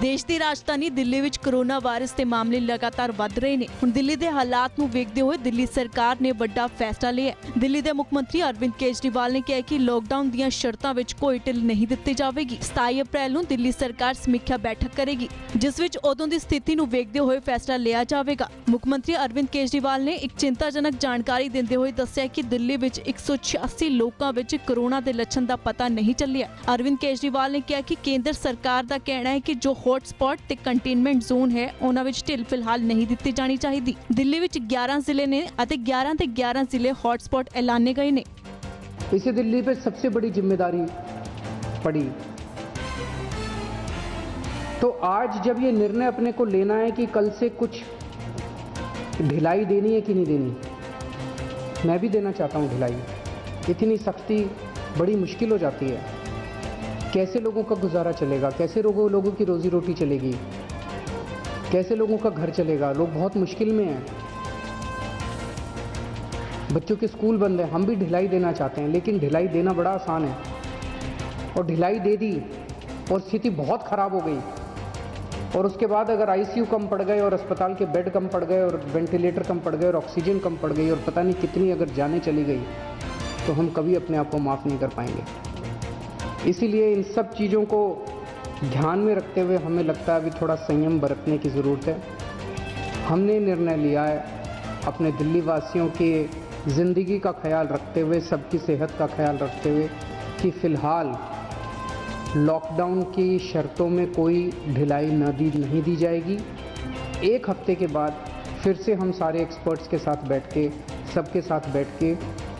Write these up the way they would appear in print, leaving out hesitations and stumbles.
देश की राजधानी दिल्ली विच कोरोना वायरस के मामले लगातार वध रहे ने। हुण दिल्ली के हालात नूं वेखदे होए दिल्ली सरकार ने वड्डा फैसला लिया। दिल्ली के मुख्यमंत्री अरविंद केजरीवाल ने कहा कि लॉकडाउन दीयां शर्तां विच कोई ढिल नहीं दित्ती जावेगी। 27 अप्रैल नूं दिल्ली सरकार समीक्षा बैठक करेगी, जिस विच उदों दी स्थिति नूं वेखदे होए फैसला लिया जावेगा। मुख्यमंत्री अरविंद केजरीवाल ने एक चिंताजनक जानकारी देंदे होए दस्सिया कि दिल्ली विच 186 लोकां विच कोरोना के लक्षण का पता नहीं चलिया। अरविंद केजरीवाल ने कहा कि केंद्र सरकार का कहना है कि जो हॉटस्पॉट ते कंटेनमेंट जोन है उन्हां विच ढिल फिलहाल नहीं दित्ती जानी चाहिए। दिल्ली विच 11 जिले ने अते 11 ते 11 जिले हॉटस्पॉट ऐलाने गए ने। इसे दिल्ली पे सबसे बड़ी जिम्मेदारी पड़ी। तो आज जब ये निर्णय अपने को लेना है कि कल से कुछ ढिलाई देनी है कि नहीं देनी, मैं भी देना चाहता हूँ ढिलाई। इतनी सख्ती बड़ी मुश्किल हो जाती है। कैसे लोगों का गुजारा चलेगा, कैसे लोगों की रोजी रोटी चलेगी, कैसे लोगों का घर चलेगा। लोग बहुत मुश्किल में हैं। बच्चों के स्कूल बंद हैं। हम भी ढिलाई देना चाहते हैं, लेकिन ढिलाई देना बड़ा आसान है। और ढिलाई दे दी और स्थिति बहुत ख़राब हो गई, और उसके बाद अगर आईसीयू कम पड़ गए और अस्पताल के बेड कम पड़ गए और वेंटिलेटर कम पड़ गए और ऑक्सीजन कम पड़ गई और पता नहीं कितनी अगर जानें चली गई, तो हम कभी अपने आप को माफ़ नहीं कर पाएंगे। इसीलिए इन सब चीज़ों को ध्यान में रखते हुए हमें लगता है अभी थोड़ा संयम बरतने की ज़रूरत है। हमने निर्णय लिया है अपने दिल्ली वासियों की ज़िंदगी का ख्याल रखते हुए, सबकी सेहत का ख्याल रखते हुए, कि फ़िलहाल लॉकडाउन की शर्तों में कोई ढिलाई नहीं दी जाएगी। एक हफ्ते के बाद फिर से हम सारे एक्सपर्ट्स के साथ बैठ के, सबके साथ बैठ के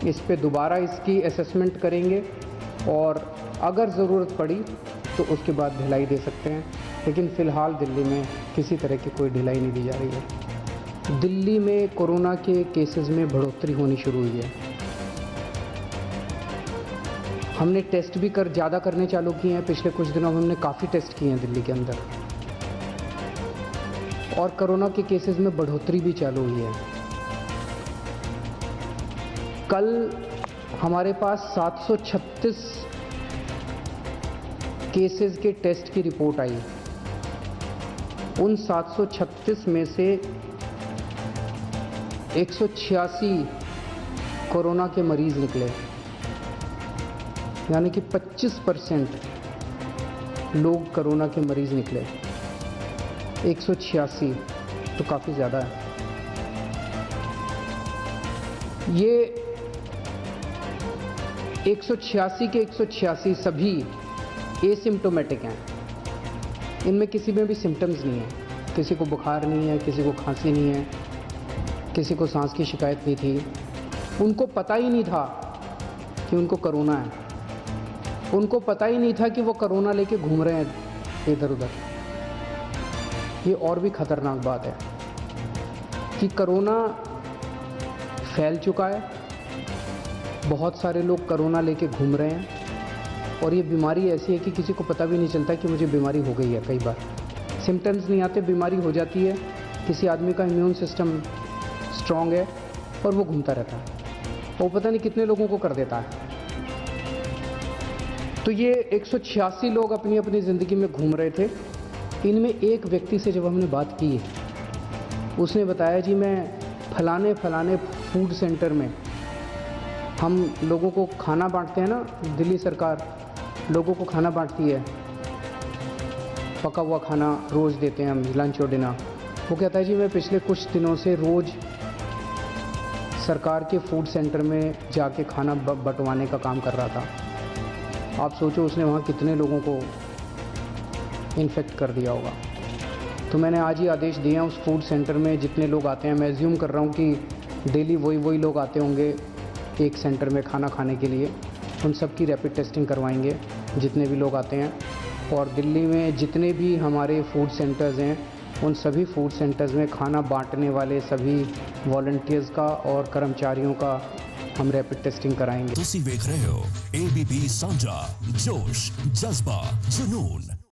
इस पे दोबारा इसकी असेसमेंट करेंगे, और अगर ज़रूरत पड़ी तो उसके बाद ढिलाई दे सकते हैं। लेकिन फ़िलहाल दिल्ली में किसी तरह की कोई ढिलाई नहीं दी जा रही है। दिल्ली में कोरोना के केसेस में बढ़ोतरी होनी शुरू हुई है। हमने टेस्ट भी ज़्यादा करने चालू किए हैं। पिछले कुछ दिनों में हमने काफ़ी टेस्ट किए हैं दिल्ली के अंदर, और कोरोना के केसेस में बढ़ोतरी भी चालू हुई है। कल हमारे पास 736 केसेस के टेस्ट की रिपोर्ट आई। उन 736 में से 186 कोरोना के मरीज़ निकले, यानी कि 25% लोग कोरोना के मरीज़ निकले। 186 तो काफ़ी ज़्यादा है। ये 186 के 186 सभी एसिम्प्टोमेटिक हैं। इनमें किसी में भी सिम्टम्स नहीं है। किसी को बुखार नहीं है, किसी को खांसी नहीं है, किसी को सांस की शिकायत नहीं थी। उनको पता ही नहीं था कि उनको कोरोना है। उनको पता ही नहीं था कि वो कोरोना लेके घूम रहे हैं इधर उधर। ये और भी ख़तरनाक बात है कि कोरोना फैल चुका है। बहुत सारे लोग कोरोना लेके घूम रहे हैं, और ये बीमारी ऐसी है कि किसी को पता भी नहीं चलता कि मुझे बीमारी हो गई है। कई बार सिम्टम्स नहीं आते, बीमारी हो जाती है। किसी आदमी का इम्यून सिस्टम स्ट्रॉन्ग है और वो घूमता रहता है, वो पता नहीं कितने लोगों को कर देता है। तो ये 186 लोग अपनी अपनी ज़िंदगी में घूम रहे थे। इनमें एक व्यक्ति से जब हमने बात की, उसने बताया जी मैं फलाने फूड सेंटर में, हम लोगों को खाना बांटते हैं ना, दिल्ली सरकार लोगों को खाना बांटती है, पका हुआ खाना रोज़ देते हैं हम, लंच और डिनर। वो कहता है जी मैं पिछले कुछ दिनों से रोज़ सरकार के फूड सेंटर में जाके खाना बंटवाने का काम कर रहा था। आप सोचो उसने वहाँ कितने लोगों को इन्फेक्ट कर दिया होगा। तो मैंने आज ही आदेश दिए हैं उस फूड सेंटर में जितने लोग आते हैं, मैं एज्यूम कर रहा हूँ कि डेली वही लोग आते होंगे एक सेंटर में खाना खाने के लिए, उन सब की रैपिड टेस्टिंग करवाएंगे जितने भी लोग आते हैं। और दिल्ली में जितने भी हमारे फूड सेंटर्स हैं, उन सभी फूड सेंटर्स में खाना बांटने वाले सभी वॉलंटियर्स का और कर्मचारियों का हम रैपिड टेस्टिंग कराएंगे। तुसी देख रहे हो ABP साझा, जोश, जज्बा, जुनून।